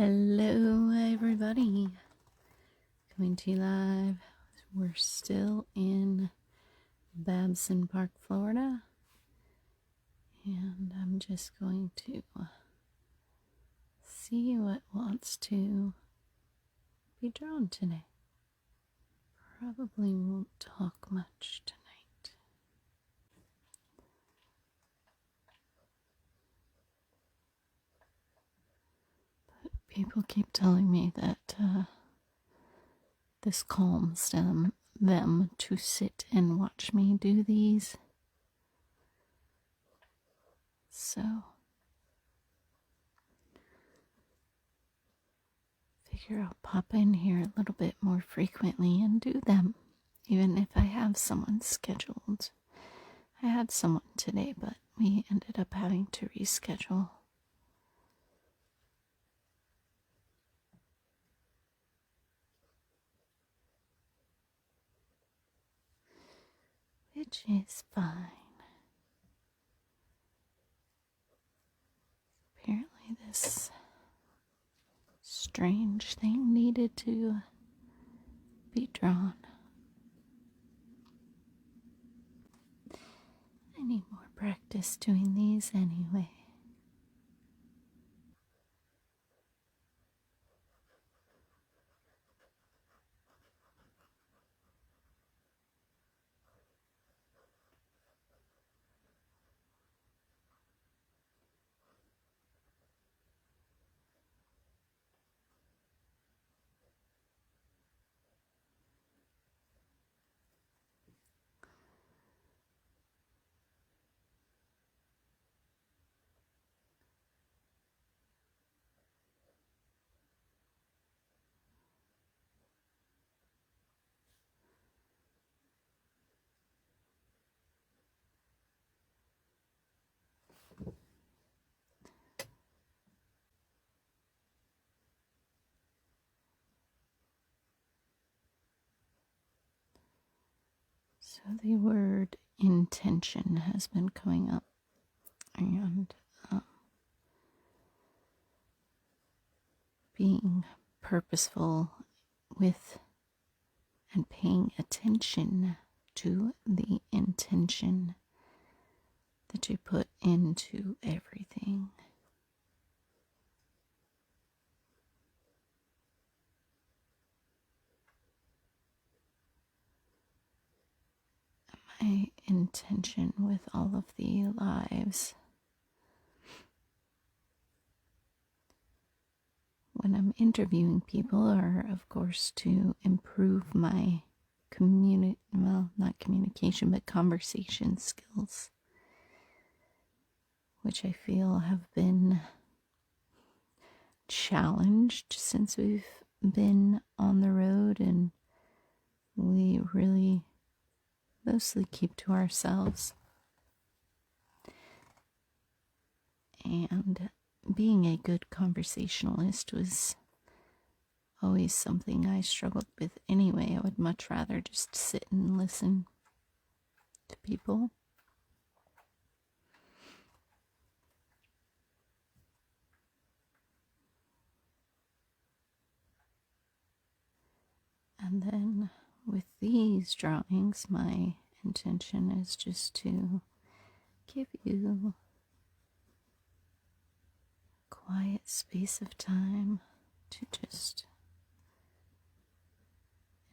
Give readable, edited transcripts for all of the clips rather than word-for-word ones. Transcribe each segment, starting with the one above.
Hello, everybody. Coming to you live. We're still in Babson Park, Florida. And I'm just going to see what wants to be drawn today. Probably won't talk much tonight. But people keep telling me that this calms them to sit and watch me do these. So figure I'll pop in here a little bit more frequently and do them, even if I have someone scheduled. I had someone today, but we ended up having to reschedule. Which is fine. Apparently this strange thing needed to be drawn. I need more practice doing these anyway. So the word intention has been coming up, and being purposeful with and paying attention to the intention that you put into everything. My intention with all of the lives when I'm interviewing people are, of course, to improve my not communication, but conversation skills, which I feel have been challenged since we've been on the road, and we really mostly keep to ourselves. And being a good conversationalist was always something I struggled with anyway. I would much rather just sit and listen to people. And then with these drawings, my intention is just to give you a quiet space of time to just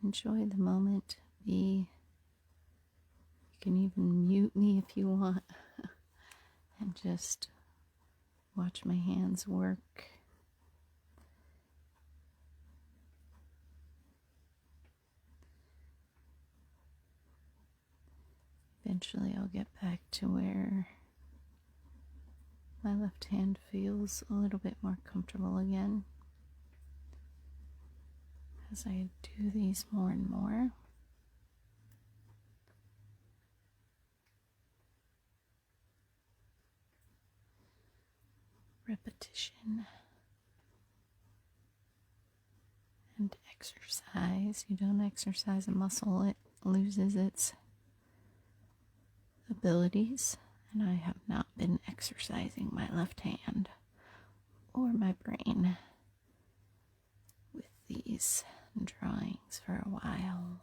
enjoy the moment. You can even mute me if you want and just watch my hands work. Eventually I'll get back to where my left hand feels a little bit more comfortable again as I do these more and more. Repetition and exercise. You don't exercise a muscle, it loses its abilities, and I have not been exercising my left hand or my brain these drawings for a while.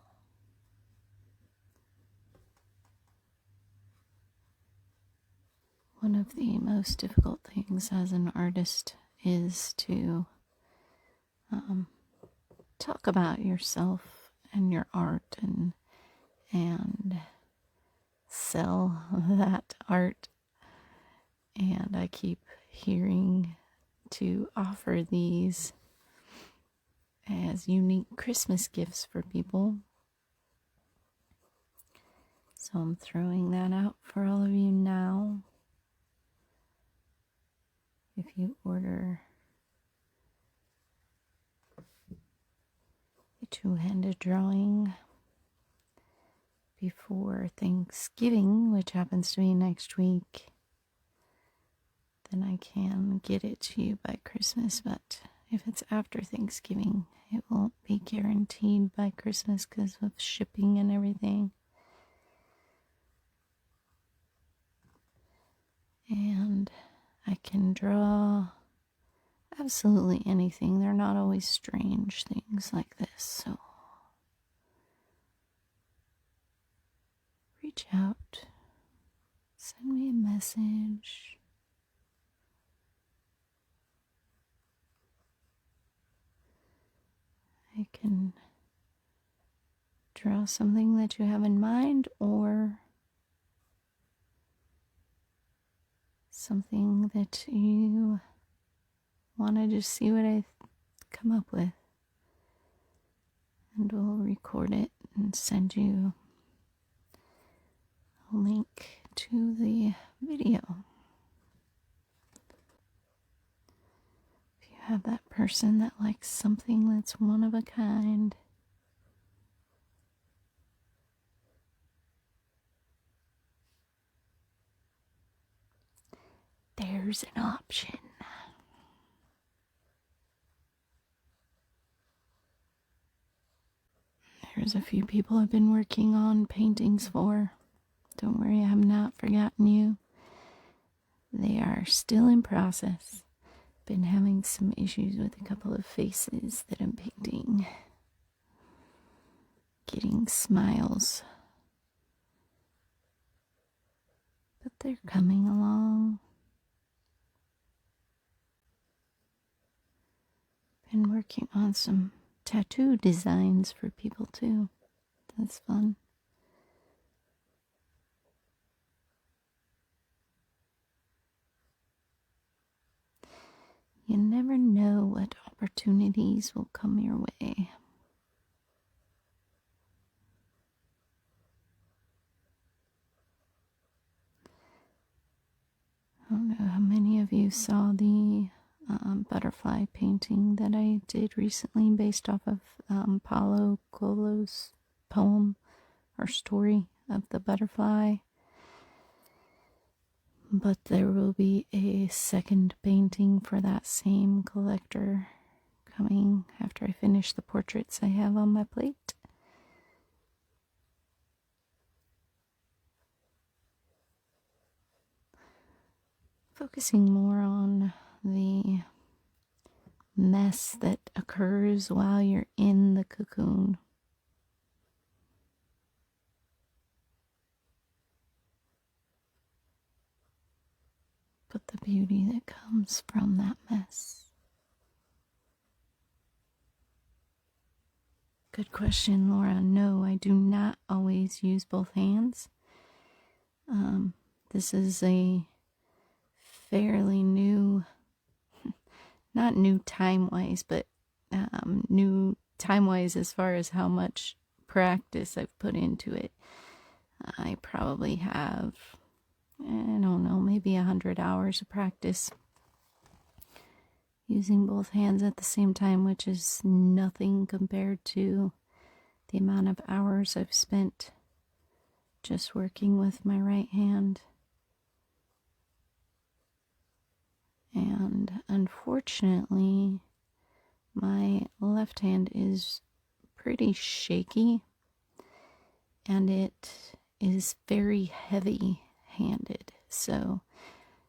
One of the most difficult things as an artist is to talk about yourself and your art and sell that art. And I keep hearing to offer these as unique Christmas gifts for people. So I'm throwing that out for all of you now. If you order a two-handed drawing before Thanksgiving, which happens to be next week, then I can get it to you by Christmas. But if it's after Thanksgiving, it won't be guaranteed by Christmas because of shipping and everything. And I can draw absolutely anything. They're not always strange things like this. So reach out, send me a message. I can draw something that you have in mind or something that you want to just see what I come up with. And we'll record it and send you a link to the video. If you have that person that likes something that's one of a kind, there's an option. There's a few people I've been working on paintings for. Don't worry, I have not forgotten you. They are still in process. Been having some issues with a couple of faces that I'm painting. Getting smiles. But they're coming along. Been working on some tattoo designs for people too. That's fun. You never know what opportunities will come your way. I don't know how many of you saw the butterfly painting that I did recently based off of Paulo Coelho's poem or story of the butterfly. But there will be a second painting for that same collector coming after I finish the portraits I have on my plate. Focusing more on the mess that occurs while you're in the cocoon. But the beauty that comes from that mess. Good question, Laura. No, I do not always use both hands. This is a fairly new, not new time-wise, but new time-wise as far as how much practice I've put into it. I probably have, I don't know, maybe 100 hours of practice using both hands at the same time, which is nothing compared to the amount of hours I've spent just working with my right hand. And unfortunately, my left hand is pretty shaky, and it is very heavy-handed. So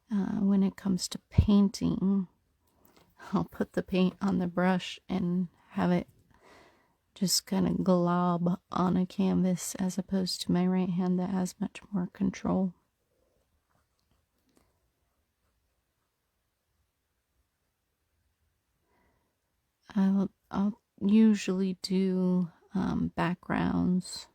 when it comes to painting, I'll put the paint on the brush and have it just kind of glob on a canvas as opposed to my right hand that has much more control. I'll usually do backgrounds.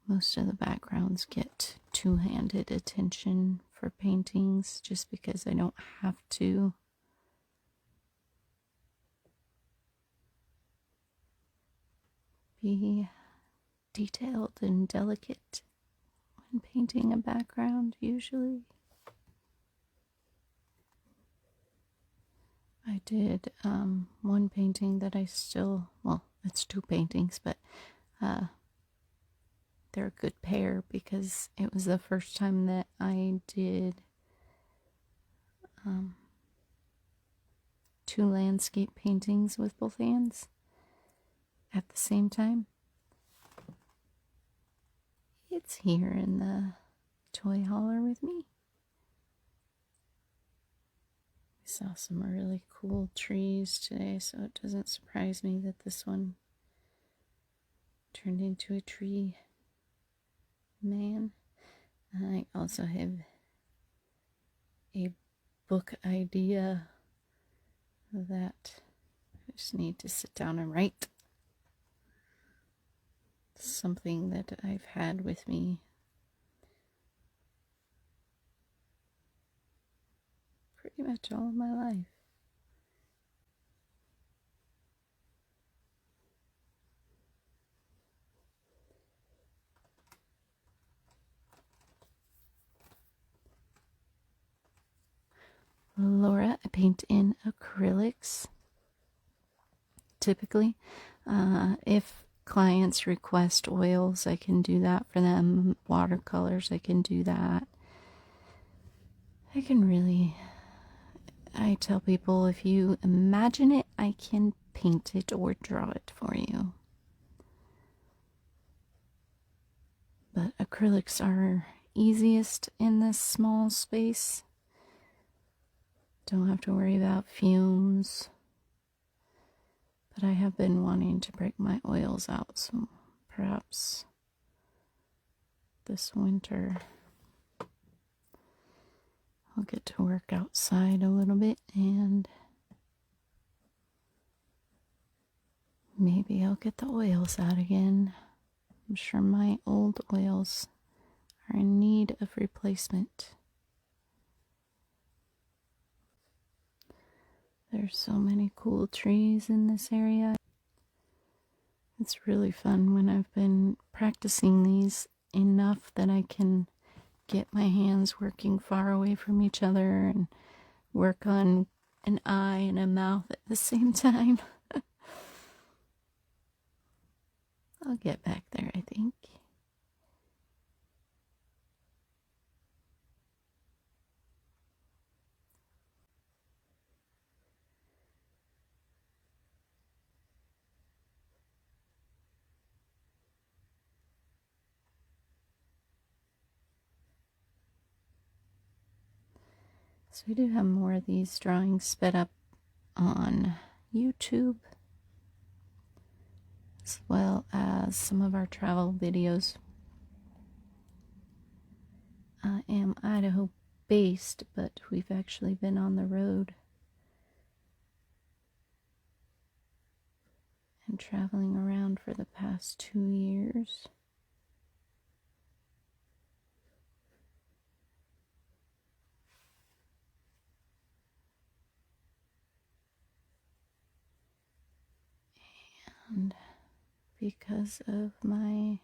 Most of the backgrounds get two-handed attention for paintings just because I don't have to. Be detailed and delicate when painting a background, usually. I did one painting that I still, well, it's two paintings, but they're a good pair because it was the first time that I did two landscape paintings with both hands at the same time. It's here in the toy hauler with me. I saw some really cool trees today, so it doesn't surprise me that this one turned into a tree man. I also have a book idea that I just need to sit down and write. Something that I've had with me pretty much all of my life. Laura, I paint in acrylics. Typically, if clients request oils, I can do that for them. Watercolors, I can do that. I tell people, if you imagine it, I can paint it or draw it for you. But acrylics are easiest in this small space. Don't have to worry about fumes. But I have been wanting to break my oils out, so perhaps this winter I'll get to work outside a little bit and maybe I'll get the oils out again. I'm sure my old oils are in need of replacement. There's so many cool trees in this area. It's really fun when I've been practicing these enough that I can get my hands working far away from each other and work on an eye and a mouth at the same time. I'll get back there, I think. So we do have more of these drawings sped up on YouTube, as well as some of our travel videos. I am Idaho based, but we've actually been on the road and traveling around for the past 2 years. And because of my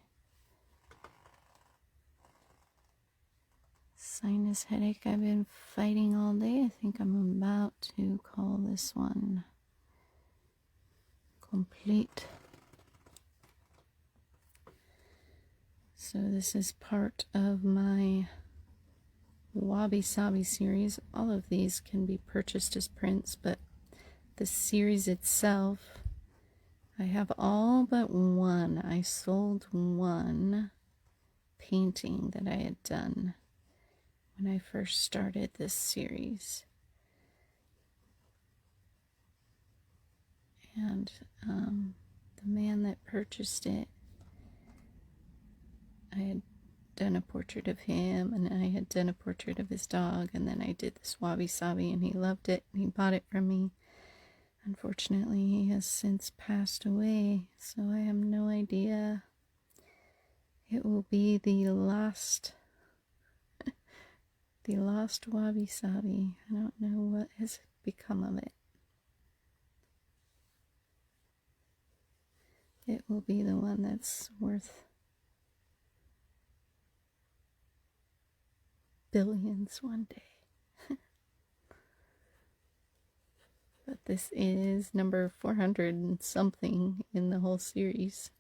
sinus headache I've been fighting all day, I think I'm about to call this one complete. So this is part of my Wabi Sabi series. All of these can be purchased as prints, but the series itself, I have all but one. I sold one painting that I had done when I first started this series. And the man that purchased it, I had done a portrait of him, and I had done a portrait of his dog, and then I did this wabi sabi, and he loved it, and he bought it from me. Unfortunately, he has since passed away, so I have no idea. It will be the last wabi sabi. I don't know what has become of it. It will be the one that's worth billions one day. But this is number 400 and something in the whole series.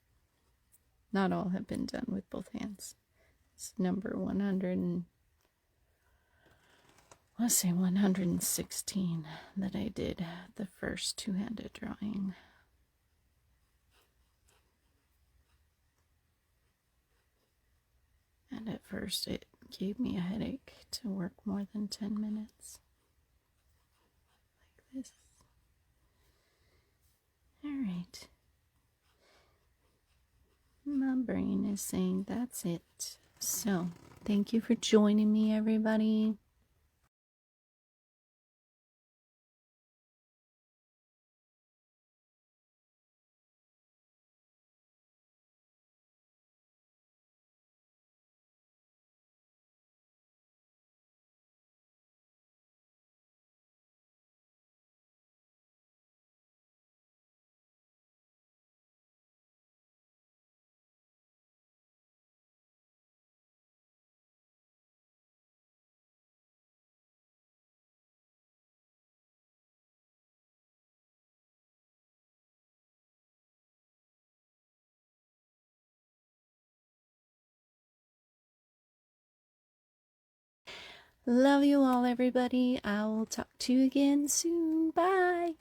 Not all have been done with both hands. It's number 100 and let's say 116 that I did the first two-handed drawing. And at first it gave me a headache to work more than 10 minutes. Like this. Alright. My brain is saying that's it. So, thank you for joining me, everybody. Love you all, everybody. I will talk to you again soon. Bye.